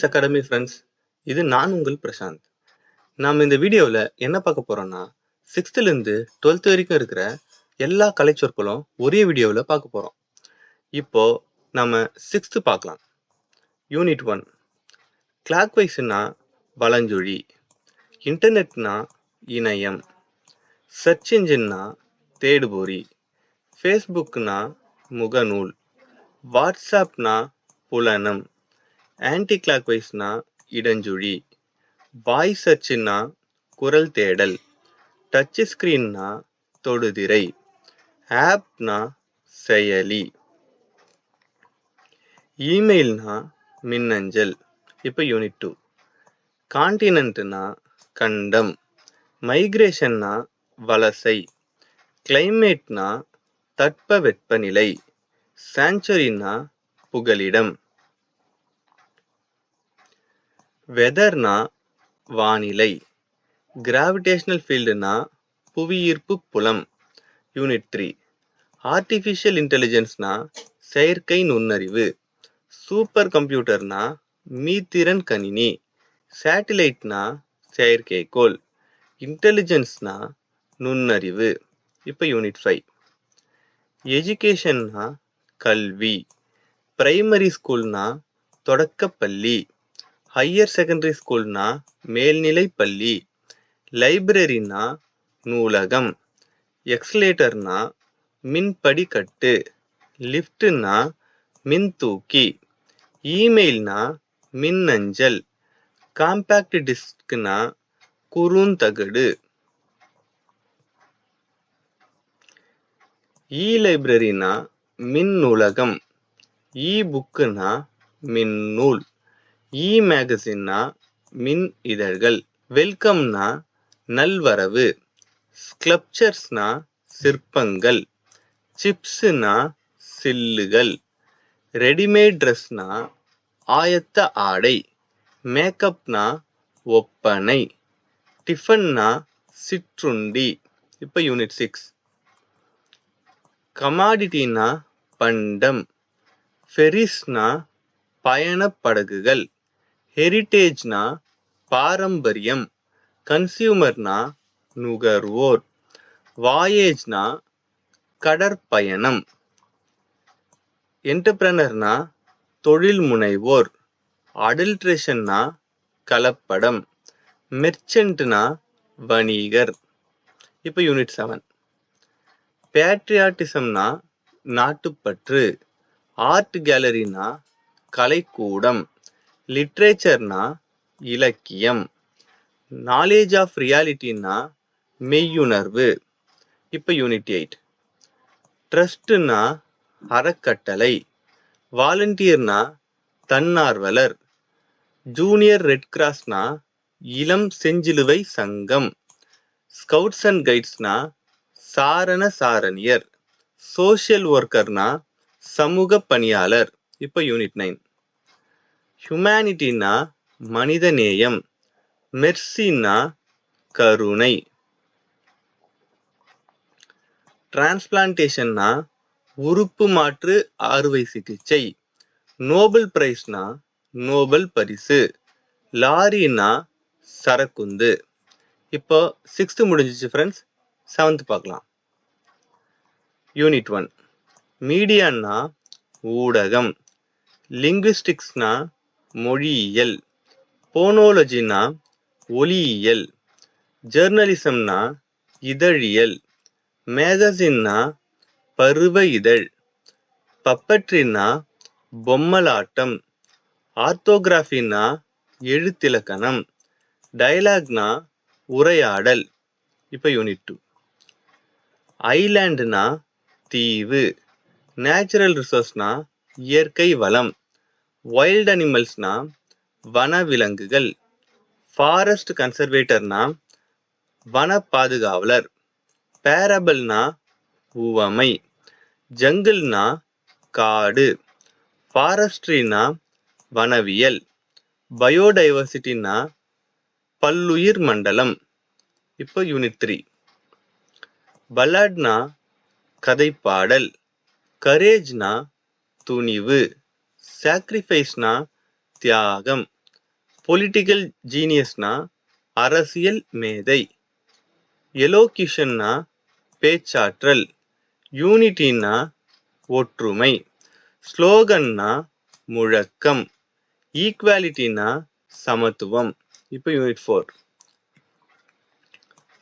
Academy friends, இது நான் உங்கள் பிரசாந்த். நாம் இந்த வீடியோவில் என்ன பார்க்க போறோம்னா, 6th to 12th வரைக்கும் இருக்கிற எல்லா கலைச்சொற்களும் ஒரே வீடியோவில் பார்க்க போறோம். இப்போ நம்ம 6th பார்க்கலாம். யூனிட் 1. கிளாக் வைஸ்னா வலஞ்சுழி, இன்டர்நெட்னா இணையம், சர்ச் இன்ஜின்னா தேடுபொறி, ஃபேஸ்புக்னா முகநூல், வாட்ஸ்அப்னா புலனம், ஆன்டி கிளாக் வைஸ்னா இடஞ்சுழி, வாய்ஸ் சர்ச்னா குரல் தேடல், டச் ஸ்கிரீன்னா தொடுதிரை, ஆப்னா செயலி, இமெயில்னா மின்னஞ்சல். இப்போ யூனிட் 2. கான்டினென்ட்னா கண்டம், மைக்ரேஷன்னா வலசை, கிளைமேட்னா தட்பவெப்பநிலை, சாங்சுரினா புகலிடம், வெதர்னா வானிலை, கிராவிடேஷனல் ஃபீல்டுனா புவியீர்ப்பு புலம். யூனிட் 3. ஆர்டிஃபிஷியல் இன்டெலிஜென்ஸ்னா செயற்கை நுண்ணறிவு, சூப்பர் கம்ப்யூட்டர்னா மீத்திறன் கணினி, சேட்டிலைட்னா செயற்கைக்கோள், இன்டெலிஜென்ஸ்னா நுண்ணறிவு. இப்போ யூனிட் 5. எஜுகேஷன்னா கல்வி, பிரைமரி ஸ்கூல்னா தொடக்கப்பள்ளி, ஹையர் செகண்டரி ஸ்கூல்னா மேல்நிலை பள்ளி, லைப்ரரினா நூலகம், எக்ஸ்லேட்டர்னா மின்படிக்கட்டு, லிஃப்ட்னா மின்தூக்கி, இமெயில்னா மின்னஞ்சல், காம்பேக்ட் டிஸ்க்னா குறுந்தகடு, லைப்ரரினா மின் நூலகம், புக்குனா மின்னூல், மேகசின்னா மின் இதழ்கள், வெல்கம்னா நல்வரவு, ஸ்கல்ப்சர்ஸ்னா சிற்பங்கள், சிப்ஸ்னா சில்லுகள், ரெடிமேட் ட்ரெஸ்னா ஆயத்த ஆடை, மேக்கப்னா ஒப்பனை, டிஃபன்னா சிற்றுண்டி. இப்போ யூனிட் 6. கமாடிட்டினா பண்டம், ஃபெரிஸ்னா பயணப் படகுகள், ஹெரிட்டேஜ்னா பாரம்பரியம், கன்சியூமர்னா நுகர்வோர், வாயேஜ்னா கடற்பயணம், என்டர்பிரனர்னா தொழில் முனைவோர், அடல்ட்ரேஷன்னா கலப்படம், மெர்ச்சன்ட்னா வணிகர். இப்போ யூனிட் 7. பேட்ரியாட்டிசம்னா நாட்டுப்பற்று, ஆர்ட் கேலரினா கலைக்கூடம், லிட்ரேச்சர்னா இலக்கியம், நாலேஜ் ஆஃப் ரியாலிட்டினா மெய்யுணர்வு. இப்போ யூனிட் 8. ட்ரஸ்ட்னா அறக்கட்டளை, வாலண்டியர்னா தன்னார்வலர், ஜூனியர் ரெட் கிராஸ்னா இளம் செஞ்சிலுவை சங்கம், ஸ்கவுட்ஸ் அண்ட் கைட்ஸ்னா சாரண சாரணியர், சோஷியல் ஒர்க்கர்னா சமூக பணியாளர். இப்போ யூனிட் 9. ஹியூமனிட்டினா மனிதநேயம், மெர்சினா கருணை, டிரான்ஸ்பிளான்டேஷன்னா உறுப்பு மாற்று அறுவை சிகிச்சை, நோபல் பிரைஸ்னா நோபல் பரிசு, லாரினா சரக்குந்து. இப்போ 6th முடிஞ்சிச்சு ஃப்ரெண்ட்ஸ். 7th பார்க்கலாம். யூனிட் 1. மீடியான்னா ஊடகம், லிங்குவிஸ்டிக்ஸ்னா மொழியியல், போனோலஜினா ஒலியியல், ஜேர்னலிசம்னா இதழியல், மேகசின்னா பருவ இதழ், பப்பட்ரினா பொம்மலாட்டம், ஆர்த்தோகிராஃபினா எழுத்திலக்கணம், டயலாக்னா உரையாடல். இப்போ யூனிட் 2. ஐலாண்டுனா தீவு, நேச்சுரல் ரிசோர்ஸ்னா இயற்கை வளம், வைல்ட் அனிமல்ஸ்னா வனவிலங்குகள், ஃபாரஸ்ட் கன்சர்வேட்டர்னா வன பாதுகாவலர், பேரபிள்னா உவமை, ஜங்கிள்னா காடு, ஃபாரஸ்ட்ரினா வனவியல், பயோடைவர்சிட்டினா பல்லுயிர் மண்டலம். இப்போ யூனிட் 3. பல்லாட்னா கதைப்பாடல், கரேஜ்னா துணிவு, சாக்ரிஃபைஸ்னா தியாகம், பொலிட்டிக்கல் ஜீனியஸ்னா அரசியல் மேதை. எலோக்யூஷன்னா பேச்சாற்றல். யூனிட்டின்னா ஒற்றுமை. ஸ்லோகன்னா முழக்கம். ஈக்வாலிட்டினா சமத்துவம். இப்போ யூனிட் 4.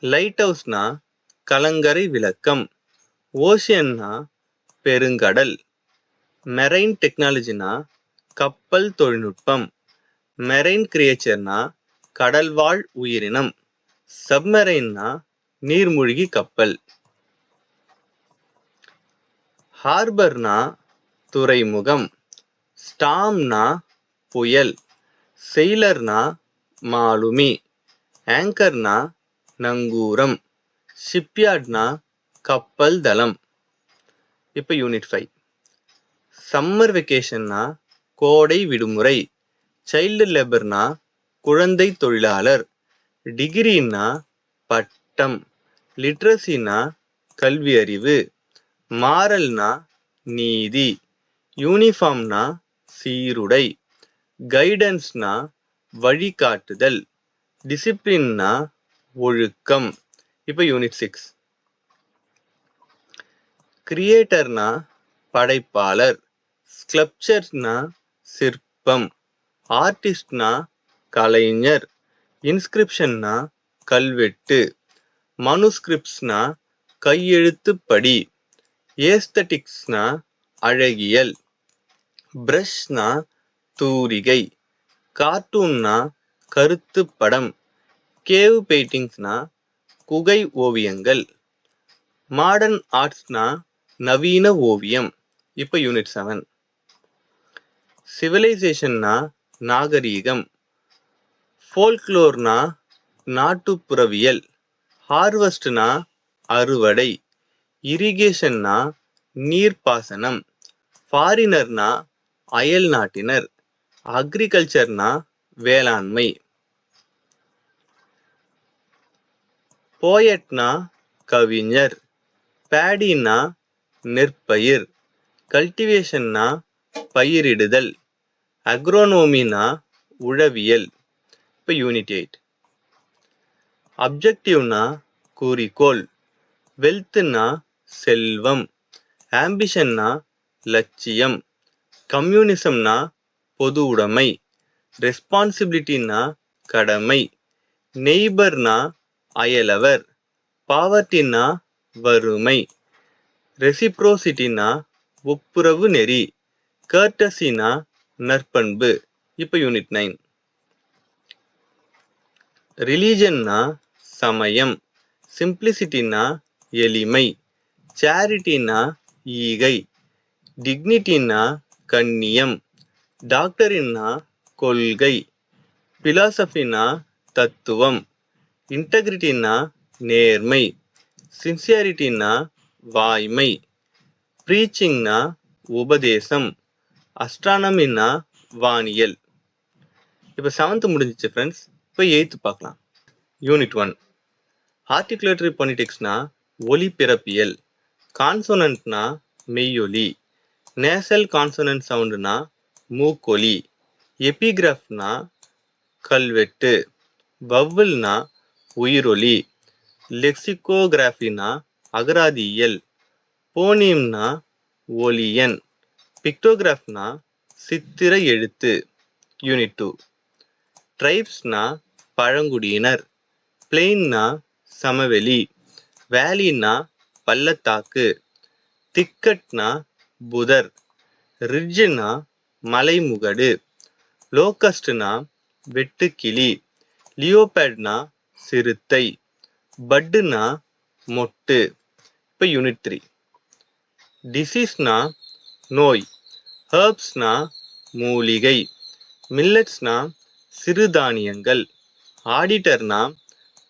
லைட் ஹவுஸ்னா கலங்கரை விளக்கம். ஓஷியன்னா பெருங்கடல். மெரைன் டெக்னாலஜினா கப்பல் தொழில்நுட்பம். மெரைன் கிரியேச்சர்னா கடல்வாழ் உயிரினம். சப்மெரைன்னா நீர்மூழ்கி கப்பல். ஹார்பர்னா துறைமுகம். ஸ்டாம்னா புயல். செயிலர்னா மாலுமி. ஆங்கர்னா நங்கூரம். ஷிப்யார்ட்னா கப்பல் தளம். இப்போ யூனிட் 5. சம்மர் வெக்கேஷன்னா கோடை விடுமுறை. சைல்டு லேபர்னா குழந்தை தொழிலாளர். டிகிரின்னா பட்டம். லிட்ரஸினா கல்வி அறிவு. மாரல்னா நீதி. யூனிஃபார்ம்னா சீருடை. கைடன்ஸ்னா வழிகாட்டுதல். டிசிப்ளின்னா ஒழுக்கம். இப்போ யூனிட் 6. கிரியேட்டர்னா படைப்பாளர். ஸ்கல்ப்சர்னா சிற்பம். ஆர்டிஸ்ட்னா கலைஞர். இன்ஸ்கிரிப்ஷன்னா கல்வெட்டு. மனுஸ்கிரிப்ட்ஸ்னா கையெழுத்துப்படி. ஏஸ்தட்டிக்ஸ்னா அழகியல். பிரஷ்னா தூரிகை. கார்ட்டூன்னா கருத்து படம். கேவ் பெயிண்டிங்ஸ்னா குகை ஓவியங்கள். மாடர்ன் ஆர்ட்ஸ்னா நவீன ஓவியம். இப்போ யூனிட் 7. சிவிலைசேஷன்னா நாகரீகம். ஃபோல்க்ளோர்னா நாட்டுப்புறவியல். ஹார்வெஸ்ட்னா அறுவடை. இரிகேஷன்னா நீர்ப்பாசனம். ஃபாரினர்னா அயல் நாட்டினர். அக்ரிகல்ச்சர்னா வேளாண்மை. போயட்னா கவிஞர். பேடினா நெற்பயிர். கல்டிவேஷன்னா பயிரிடுதல். அக்ரோனோமினா உழவியல். இப்போ யூனிட் 8. அப்ஜெக்டிவ்னா குறிக்கோள். வெல்த்னா செல்வம். ஆம்பிஷன்னா லட்சியம். கம்யூனிசம்னா பொது உடைமை. ரெஸ்பான்சிபிலிட்டினா கடமை. நெய்பர்னா அயலவர். பாவர்ட்டினா வறுமை. ரெசிப்ரோசிட்டினா ஒப்புரவு நெறி. கர்டசினா நற்பண்பு. இப்போ யூனிட் 9. ரிலீஜன்னா சமயம். சிம்பிளிசிட்டினா எளிமை. சேரிட்டினா ஈகை. டிக்னிட்டினா கண்ணியம். டாக்டரின்னா கொள்கை. பிலாசபினா தத்துவம். இன்டெகிரிட்டினா நேர்மை. சின்சியாரிட்டினா வாய்மை. ப்ரீச்சிங்னா உபதேசம். அஸ்ட்ரானமினா வானியல். இப்போ 7th முடிஞ்சிச்சு ஃப்ரெண்ட்ஸ். இப்போ 8th பார்க்கலாம். யூனிட் 1. ஆர்டிகுலேட்டரி பொனிட்டிக்ஸ்னா ஒலிபிறப்பியல். கான்சோனன்ட்னா மெய்யொலி. நேசல் கான்சோனன்ட் சவுண்டுனா மூக்கொலி. எபிகிராஃப்னா கல்வெட்டு. வவ்வுல்னா உயிரொலி. லெக்சிகோகிராஃபினா அகராதியியல். போனீம்னா ஒலியன். பிக்டோகிராஃப்னா சித்திர எழுத்து. யூனிட் 2. ட்ரைப்ஸ்னா பழங்குடியினர். பிளெயின்னா சமவெளி. வேலினா பள்ளத்தாக்கு. திக்கட்னா புதர். ரிட்ஜ்னா மலைமுகடு. லோகஸ்ட்னா வெட்டுக்கிளி. லியோபேட்னா சிறுத்தை. பட்டுனா மொட்டு. இப்போ யூனிட் 3. டிசீஸ்னா நோய். ஹெர்ப்ஸ்னா மூலிகை. மில்லட்ஸ்னா சிறுதானியங்கள். ஆடிட்டர்னா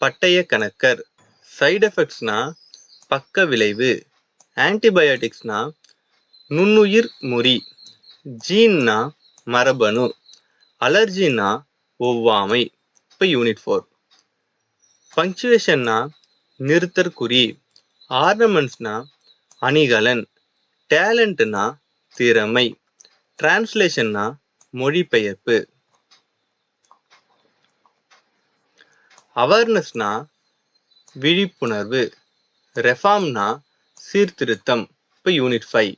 பட்டய கணக்கர். சைடு எஃபெக்ட்ஸ்னா பக்க விளைவு. ஆன்டிபயோட்டிக்ஸ்னா நுண்ணுயிர் முறி. ஜீன்னா மரபணு. அலர்ஜினா ஒவ்வாமை. இப்போ யூனிட் 4. பங்க்சுவேஷன்னா நிறுத்தற்குறி. ஆர்னமெண்ட்ஸ்னா அணிகலன். டேலண்ட்னா திறமை. டிரான்ஸ்லேஷன்னா மொழிபெயர்ப்பு. அவேர்னஸ்னா விழிப்புணர்வு, ரெஃபார்ம்னா சீர்திருத்தம். இப்போ யூனிட் 5.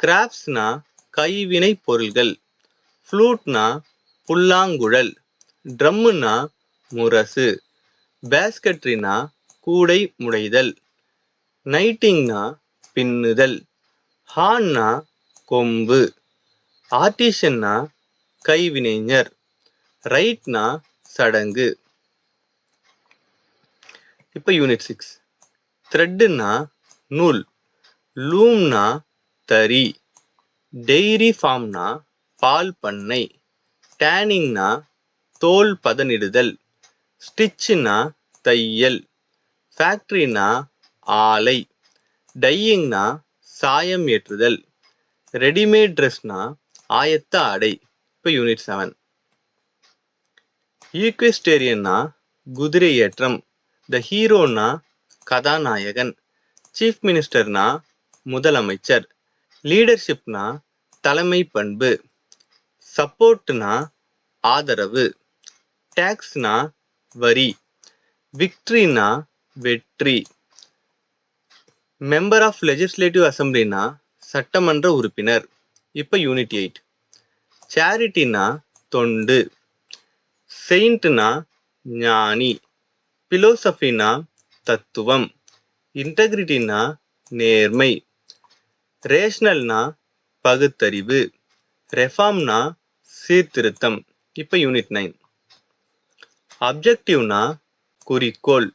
கிராஃப்ட்ஸ்னா கைவினை பொருள்கள், ஃப்ளூட்னா புல்லாங்குழல், ட்ரம்முனா முரசு, பேஸ்கட்ரினா கூடை முடைதல், நைட்டிங்னா பின்னுதல், ஹார்ன்னா கொம்பு, ஆர்டிஷன்னா கைவினைஞர், ரைட்னா சடங்கு. இப்போ யூனிட் 6. த்ரெட்டுன்னா நூல், லூம்னா தறி, டெய்ரி ஃபார்ம்னா பால் பண்ணை, டேனிங்னா தோல் பதனிடுதல், ஸ்டிச்சுனா தையல், ஃபேக்ட்ரினா ஆலை, டையிங்னா சாயம் ஏற்றுதல், ரெடிமேட் ட்ரெஸ்னா ஆயத்த ஆடை. இப்போ யூனிட் 7. ஈக்வெஸ்டேரியன்னா குதிரை ஏற்றம், த ஹீரோனா கதாநாயகன், சீஃப் மினிஸ்டர்னா முதலமைச்சர், லீடர்ஷிப்னா தலைமை பண்பு, சப்போர்ட்னா ஆதரவு, டேக்ஸ்னா வரி, விக்ட்ரினா வெற்றி, மெம்பர் ஆஃப் லெஜிஸ்லேட்டிவ் அசம்பிளினா சட்டமன்ற உறுப்பினர். இப்போ யூனிட் 8. சேரிட்டினா தொண்டு, செயின்ட்னா ஞானி, பிலோசபினா தத்துவம், இன்டெகிரிட்டினா நேர்மை, ரேஷனல்னா பகுத்தறிவு, ரெஃபார்ம்னா சீர்திருத்தம். இப்போ யூனிட் 9. அப்ஜெக்டிவ்னா குறிக்கோள்,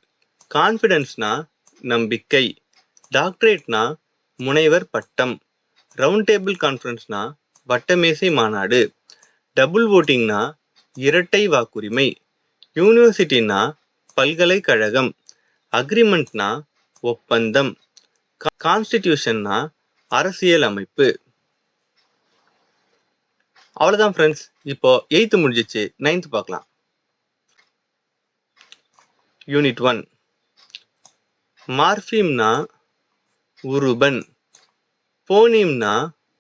கான்ஃபிடன்ஸ்னா நம்பிக்கை, டாக்டரேட்னா முனைவர் பட்டம், ரவுண்ட் டேபிள் கான்ஃபரன்ஸ்னா வட்டமேசை மாநாடு, டபுள் ஓட்டிங்னா இரட்டை வாக்குரிமை, யூனிவர்சிட்டினா பல்கலைக்கழகம், அக்ரிமெண்ட்னா ஒப்பந்தம், கான்ஸ்டிடியூஷன்னா அரசியல் அமைப்பு. அவ்வளோதான் ஃப்ரெண்ட்ஸ். இப்போ 8th முடிஞ்சிச்சு, 9th பார்க்கலாம். யூனிட் 1. மார்ஃபிம்னா உருபன், போனீம்னா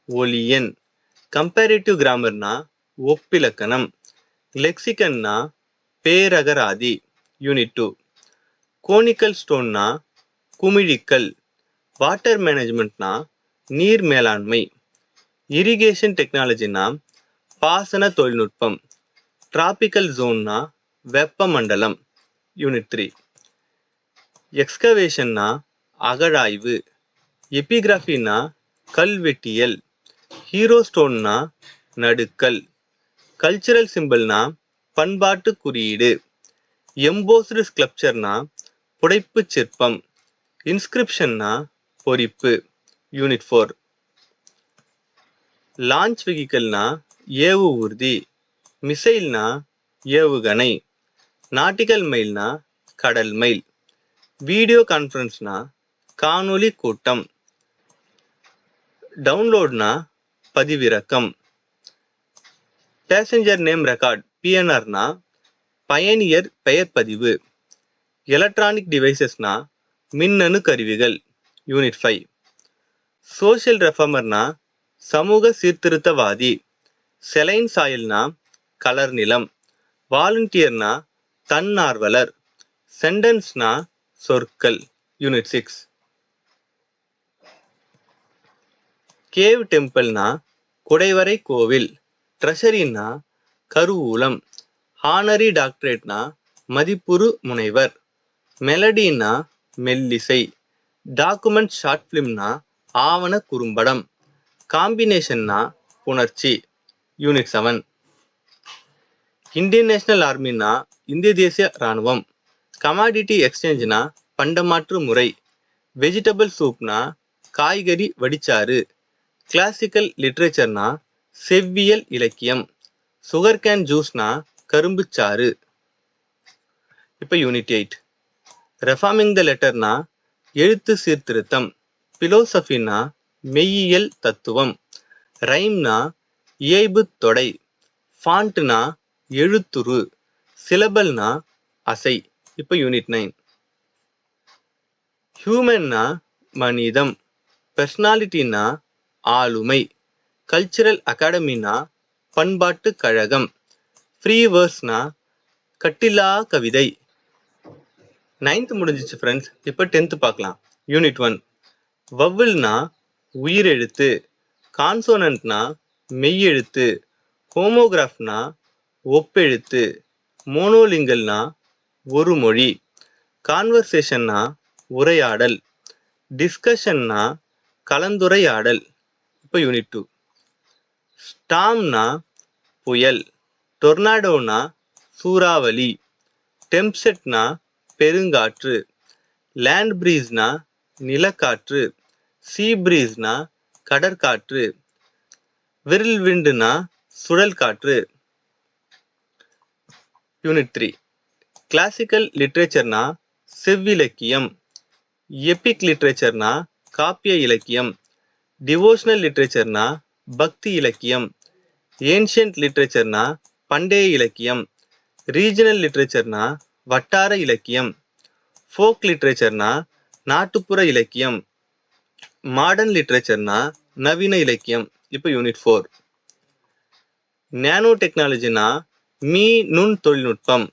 ஒலியன், கம்பேரிட்டிவ் கிராமர்னா ஒப்பிலக்கணம், லெக்சிகன்னா பேரகராதி. யூனிட் 2. கோனிக்கல் ஸ்டோன்னா குமிழிக்கல், வாட்டர் மேனேஜ்மெண்ட்னா நீர் மேலாண்மை, இரிகேஷன் டெக்னாலஜினா பாசன தொழில்நுட்பம், டிராபிக்கல் ஜோன்னா வெப்பமண்டலம். யூனிட் 3. எக்ஸ்கவேஷன்னா அகழாய்வு, எபிகிராஃபினா கல்வெட்டியல், ஹீரோ ஸ்டோன்னா நடுக்கல், கல்ச்சுரல் சிம்பிள்னா பண்பாட்டு குறியீடு, எம்போஸ்டு ஸ்கல்ப்சர்னா புடைப்பு சிற்பம், இன்ஸ்கிரிப்ஷன்னா பொறிப்பு. யூனிட் 4. லான்ச் வெஹிக்கிள்னா ஏவு ஊர்தி, மிசைல்னா ஏவுகணை, நாட்டிக்கல் மைல்னா கடல் மைல், வீடியோ கான்ஃபரன்ஸ்னா காணொளி கூட்டம், டவுன்லோட்னா பதிவிறக்கம், பேசஞ்சர் நேம் ரெக்கார்ட் பிஎன்ஆர்னா பயணியர் பெயர் பதிவு, எலக்ட்ரானிக் டிவைசஸ்னா மின்னணு கருவிகள். யூனிட் 5. சோஷியல் ரெஃபார்மர்னா சமூக சீர்திருத்தவாதி, செலைன் சாயல்னா கலர் நிலம், வாலண்டியர்னா தன்னார்வலர், சென்டென்ஸ்னா சொற்கள். யூனிட் 6. கேவ் டெம்பிள்னா குடைவரை கோவில், ட்ரெஷரினா கருவூலம், ஹானரி டாக்டரேட்னா மதிப்புறு முனைவர், மெலடினா மெல்லிசை, டாக்குமெண்ட் ஷார்ட் ஃபிலிம்னா ஆவண குறும்படம், காம்பினேஷன்னா புணர்ச்சி. யூனிட் 7. இந்தியன் நேஷனல் ஆர்மினா இந்திய தேசிய இராணுவம், கமாடிட்டி எக்ஸ்சேஞ்ச்னா பண்டமாற்று முறை, வெஜிடபிள் சூப்னா காய்கறி வடிச்சாறு, கிளாசிக்கல் லிட்ரேச்சர்னா செவ்வியல் இலக்கியம், சுகர் கேன் ஜூஸ்னா கரும்புச்சாறு. இப்போ யூனிட் 8. ரெஃபார்மிங் த லெட்டர்னா எழுத்து சீர்திருத்தம், பிலோசபினா மெய்யியல் தத்துவம், ரைம்னா இயைபு தொடை, ஃபாண்ட்னா எழுத்துரு, சிலபல்னா அசை. இப்போ யூனிட் 9. ஹியூமன்னா மனிதம், பர்சனாலிட்டினா ஆளுமை, கல்ச்சுரல் அகாடமினா பண்பாட்டு கழகம், ஃப்ரீ வேர்ஸ்னா கட்டிலா கவிதை. 9th முடிஞ்சிச்சு ஃப்ரெண்ட்ஸ். இப்போ 10th பார்க்கலாம். யூனிட் 1. வவ்வில்னா உயிரெழுத்து, கான்சோனன்ட்னா மெய்யெழுத்து, ஹோமோகிராஃப்னா ஒப்பெழுத்து, மோனோலிங்கல்னா ஒரு மொழி, கான்வர்சேஷன்னா உரையாடல், டிஸ்கஷன்னா கலந்துரையாடல். இப்போ யூனிட் 2. ஸ்டாம்னா புயல், டொர்னாடோனா சூறாவளி, டெம்ப்செட்னா பெருங்காற்று, லேண்ட் பிரீஸ்னா நிலக்காற்று, சீ பிரீஸ்னா கடற்காற்று, விர்ல்விண்டுனா சுழல் காற்று. யூனிட் 3. கிளாசிக்கல் லிட்ரேச்சர்னா செவ்விலக்கியம், எபிக் லிட்ரேச்சர்னா காப்பிய இலக்கியம், டிவோஷனல் லிட்ரேச்சர்னா பக்தி இலக்கியம், ஏன்ஷியன்ட் லிட்ரேச்சர்னா பண்டைய இலக்கியம், ரீஜனல் லிட்ரேச்சர்னா வட்டார இலக்கியம், ஃபோக் லிட்ரேச்சர்னா நாட்டுப்புற இலக்கியம், மாடர்ன் லிட்ரேச்சர்னா நவீன இலக்கியம். இப்போ யூனிட் 4. நேனோ டெக்னாலஜினா நுண் தொழில்நுட்பம்,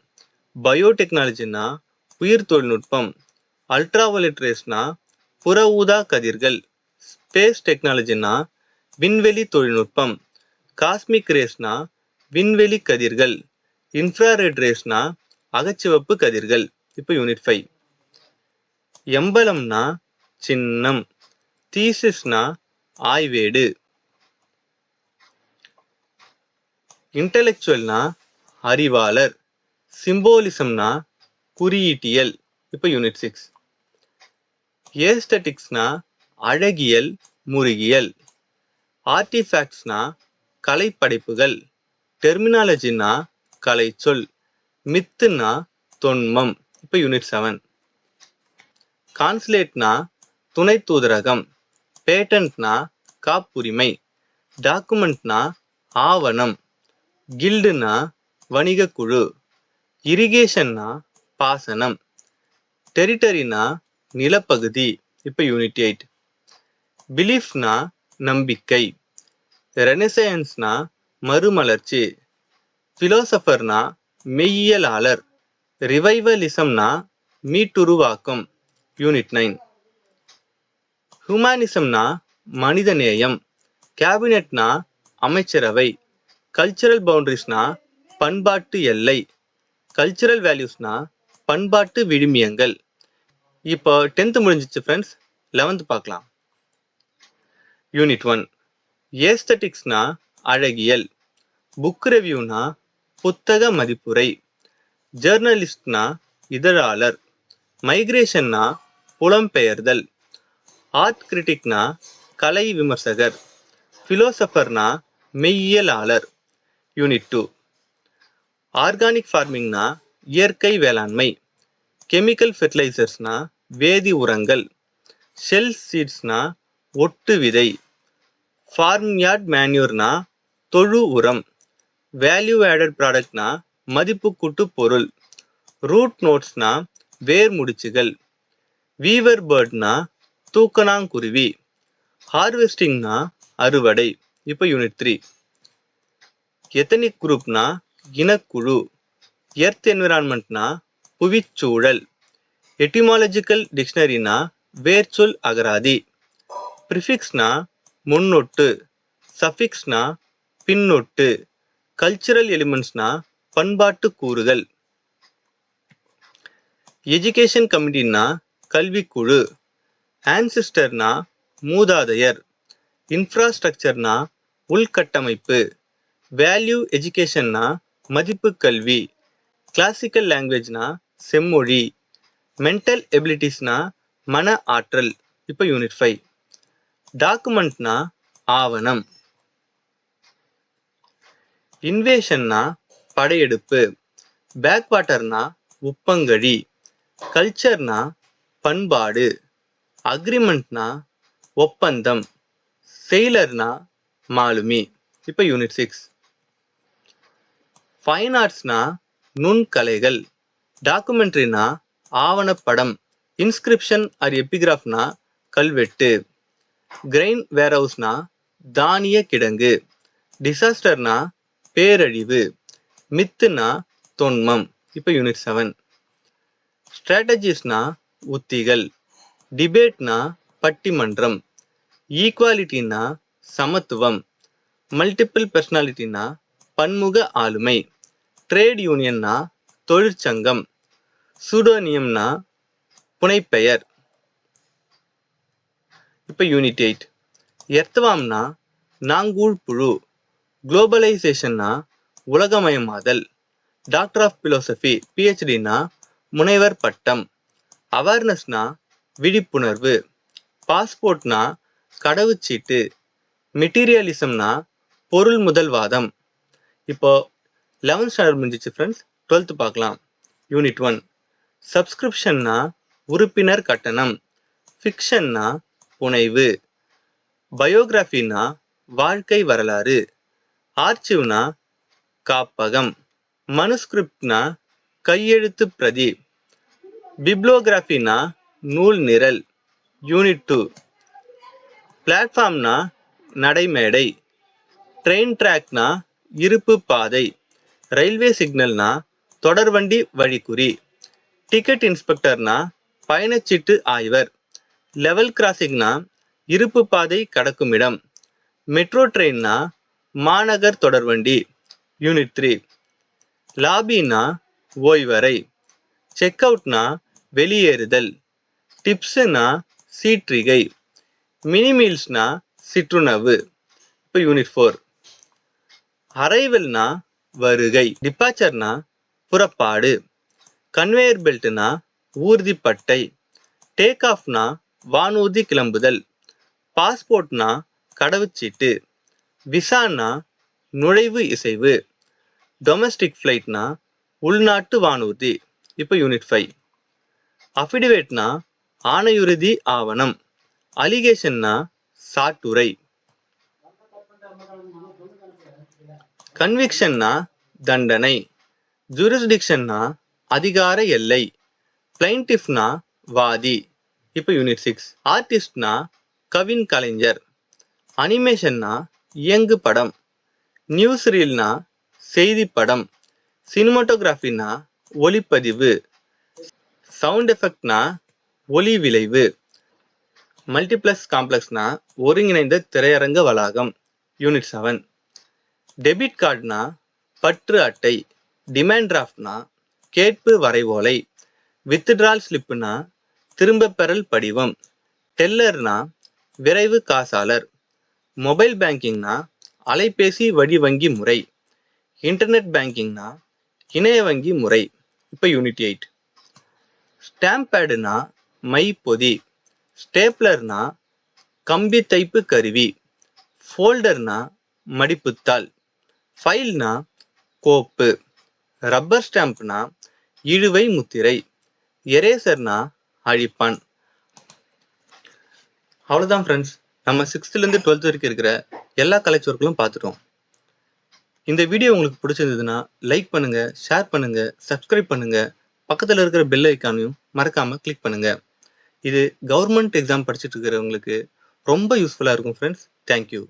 பயோடெக்னாலஜினா உயிர் தொழில்நுட்பம், அல்ட்ராவயலட் ரேஸ்னா புற ஊதா கதிர்கள், ஸ்பேஸ் டெக்னாலஜினா விண்வெளி தொழில்நுட்பம், காஸ்மிக் ரேஸ்னா விண்வெளி கதிர்கள், இன்ஃப்ராரெட் ரேஸ்னா அகச்சிவப்பு கதிர்கள். இப்போ யூனிட் 5. எம்பலம்னா சின்னம், தீசிஸ்னா ஆய்வேடு, இன்டெலெக்சுவல்னா அறிவாளர், சிம்போலிசம்னா குறியீட்டியல். இப்போ யூனிட் 6. ஏஸ்தட்டிக்ஸ்னா அழகியல் முருகியல், ஆர்டிஃபேக்ட்ஸ்னா கலைப்படைப்புகள், டெர்மினாலஜினா கலைச்சொல், மித்துனா தொன்மம். இப்போ யூனிட் 7. கான்சுலேட்னா துணை தூதரகம், பேட்டன்ட்னா காப்புரிமை, டாக்குமெண்ட்னா ஆவணம், கில்டுனா வணிக குழு, இரிகேஷன்னா பாசனம், டெரிட்டரினா நிலப்பகுதி. இப்போ யூனிட் 8. பிலீஃப்னா நம்பிக்கை, ரெனசன்ஸ்னா மறுமலர்ச்சி, பிலோசபர்னா மெய்யியலாளர், ரிவைவலிசம்னா மீட்டுருவாக்கம். யூனிட் 9. ஹியூமனிசம்னா மனிதநேயம், கேபினெட்னா அமைச்சரவை, கல்ச்சரல் பவுண்டரிஸ்னா பண்பாட்டு எல்லை, கல்ச்சரல் வேல்யூஸ்னா பண்பாட்டு விழுமியங்கள். இப்போ 10th முடிஞ்சிச்சு ஃப்ரெண்ட்ஸ். 11th பார்க்கலாம். யூனிட் 1. ஏஸ்தட்டிக்ஸ்னா அழகியல், புக் ரிவ்யூனா புத்தக மதிப்புரை, ஜேர்னலிஸ்ட்னா இதழாளர், மைக்ரேஷன்னா புலம்பெயர்தல், ஆர்ட் கிரிட்டிக்னா கலை விமர்சகர், பிலோசபர்னா மெய்யியலாளர். யூனிட் 2. ஆர்கானிக் ஃபார்மிங்னா இயற்கை வேளாண்மை, கெமிக்கல் ஃபெர்டிலைசர்ஸ்னா வேதி உரங்கள், ஷெல் சீட்ஸ்னா ஒட்டு விதை, ஃபார்ம்யார்ட் மேன்யூர்னா தொழு உரம், வேல்யூ ஆடட் ப்ராடக்ட்னா மதிப்பு கூட்டு பொருள், ரூட் நோட்ஸ்னா வேர் முடிச்சுகள், வீவர் பேர்ட்னா தூக்கணாங்குருவி, ஹார்வெஸ்டிங்னா அறுவடை. இப்போ யூனிட் 3. எத்தனிக் குரூப்னா இனக்குழு, எர்த் என்விரான்மெண்ட்னா புவிச்சூழல், எட்டிமாலஜிக்கல் டிக்ஷனரினா வேர்ச்சொல் அகராதி, ப்ரிஃபிக்ஸ்னா முன்னொட்டு, சஃபிக்ஸ்னா பின்னொட்டு, கல்ச்சுரல் எலிமெண்ட்ஸ்னா பண்பாட்டு கூறுகள், எஜுகேஷன் கமிட்டினா கல்விக்குழு, ஆன்சிஸ்டர்னா மூதாதையர், இன்ஃப்ராஸ்ட்ரக்சர்னா உள்கட்டமைப்பு, வேல்யூ எஜுகேஷன்னா மதிப்பு கல்வி, கிளாசிக்கல் லாங்குவேஜ்னா செம்மொழி, மென்டல் எபிலிட்டிஸ்னா மன ஆற்றல். இப்போ யூனிட் 5. டாக்குமெண்ட்னா ஆவணம், இன்வேஷன்னா படையெடுப்பு, பேக்வாட்டர்னா உப்பங்கழி, கல்ச்சர்னா பண்பாடு, அக்ரிமெண்ட்னா ஒப்பந்தம், செயிலர்னா மாலுமி. இப்போ யூனிட் 6. ஃபைன் ஆர்ட்ஸ்னா நுண்கலைகள், டாக்குமெண்ட்ரினா ஆவணப்படம், இன்ஸ்கிரிப்ஷன் ஆர் எபிகிராஃப்னா கல்வெட்டு, கிரெயின் வேர்ஹவுஸ்னா தானிய கிடங்கு, டிசாஸ்டர்னா பேரழிவு, மித்துனா தொன்மம். இப்போ யூனிட் 7. ஸ்ட்ராட்டஜிஸ்னா உத்திகள், டிபேட்னா பட்டிமன்றம், ஈக்குவாலிட்டினா சமத்துவம், மல்டிபிள் பர்சனாலிட்டினா பன்முக ஆளுமை, ட்ரேட் யூனியன்னா தொழிற்சங்கம், சூடோனியம்னா புனைப்பெயர். இப்போ யூனிட் 8. எர்த்வாம்னா நாங்கூழ் புழு, குளோபலைசேஷன்னா உலகமயமாதல், டாக்டர் ஆஃப் பிலோசபி பிஹெச்டினா முனைவர் பட்டம், அவேர்னஸ்னா விழிப்புணர்வு, பாஸ்போர்ட்னா கடவுச்சீட்டு, மெட்டீரியலிசம்னா பொருள் முதல்வாதம். இப்போ 11th ஸ்டாண்டர்ட் முடிஞ்சிச்சு ஃப்ரெண்ட்ஸ். 12th பார்க்கலாம். யூனிட் 1. சப்ஸ்கிரிப்ஷன்னா உறுப்பினர் கட்டணம், ஃபிக்ஷன்னா புனைவு, பயோகிராஃபினா வாழ்க்கை வரலாறு, ஆர்ச்சிவ்னா காப்பகம், மனுஸ்கிரிப்ட்னா கையெழுத்து பிரதி, பிப்ளோகிராஃபினா நூல் நிரல். யூனிட் 2. பிளாட்ஃபார்ம்னா நடைமேடை, ட்ரெயின் ட்ராக்னா இருப்பு பாதை, ரயில்வே சிக்னல்னா தொடர்வண்டி வழிக்குறி, டிக்கெட் இன்ஸ்பெக்டர்னா பயணச்சீட்டு ஆய்வர், லெவல் கிராசிங்னா இருப்பு பாதை கடக்குமிடம், மெட்ரோ ட்ரெயின்னா மாநகர் தொடர்வண்டி. யூனிட் 3. லாபின்னா ஓய்வறை, செக் அவுட்னா வெளியேறுதல், டிப்ஸ்னா சீற்றிகை, மினி மீல்ஸ்னா சிற்றுணவு. இப்போ யூனிட் 4. அரைவல்னா வருகை, டிபார்ச்சர்னா புறப்பாடு, கன்வேயர் பெல்ட்னா ஊர்திப்பட்டை, டேக் ஆஃப்னா வானூர்தி கிளம்புதல், பாஸ்போர்ட்னா கடவுச்சீட்டு, விசான்னா நுழைவு இசைவு, டொமஸ்டிக் ஃப்ளைட்னா உள்நாட்டு வானூர்தி. இப்போ யூனிட் 5. அஃபிடவிட்னா ஆணையுறுதி ஆவணம், அலிகேஷன்னா சாட்டுரை, கன்விக்ஷன்னா தண்டனை, ஜூரிஸ்டிக்ஷன்னா அதிகார எல்லை, பிளைன்டிஃப்னா வாதி. இப்போ யூனிட் 6. ஆர்டிஸ்ட்னா கவின் கலைஞர், அனிமேஷன்னா இயங்கு படம், நியூஸ் ரீல்னா செய்தி படம், சினிமாட்டோகிராஃபினா ஒளிப்பதிவு, சவுண்ட் எஃபெக்ட்னா ஒலி விளைவு, மல்டிப்ளெக்ஸ் காம்ப்ளெக்ஸ்னா ஒருங்கிணைந்த திரையரங்க வளாகம். யூனிட் 7. டெபிட் கார்டுனா பற்று அட்டை, டிமாண்ட் டிராஃப்ட்னா கேட்பு வரைவோலை, வித்ட்ரால் ஸ்லிப்புனா திரும்பப் பெறல் படிவம், டெல்லர்னா விரைவு காசாளர், மொபைல் பேங்கிங்னா அலைபேசி வழி வங்கி முறை, இன்டர்நெட் பேங்கிங்னா இணைய வங்கி முறை. இப்போ யூனிட் 8. ஸ்டாம்ப் பேடுனா மை பொதி, ஸ்டேப்லர்னா கம்பி தைப்பு கருவி, ஃபோல்டர்னா மடிப்புத்தாள், ஃபைல்னா கோப்பு, ரப்பர் ஸ்டாம்ப்னா இழுவை முத்திரை, எரேசர்னா அழிப்பான். அவ்வளோதான் ஃப்ரெண்ட்ஸ். நம்ம 6th-லேருந்து 12th வரைக்கும் இருக்கிற எல்லா கலைச்சொற்களும் பார்த்துட்டோம். இந்த வீடியோ உங்களுக்கு பிடிச்சிருந்ததுன்னா லைக் பண்ணுங்க, ஷேர் பண்ணுங்க, சப்ஸ்கிரைப் பண்ணுங்க, பக்கத்தில் இருக்கிற பெல் ஐக்கானையும் மறக்காம கிளிக் பண்ணுங்க. இது கவர்மெண்ட் எக்ஸாம் படிச்சுட்டு இருக்கிறவங்களுக்கு ரொம்ப யூஸ்ஃபுல்லாக இருக்கும் ஃப்ரெண்ட்ஸ். தேங்க்யூ.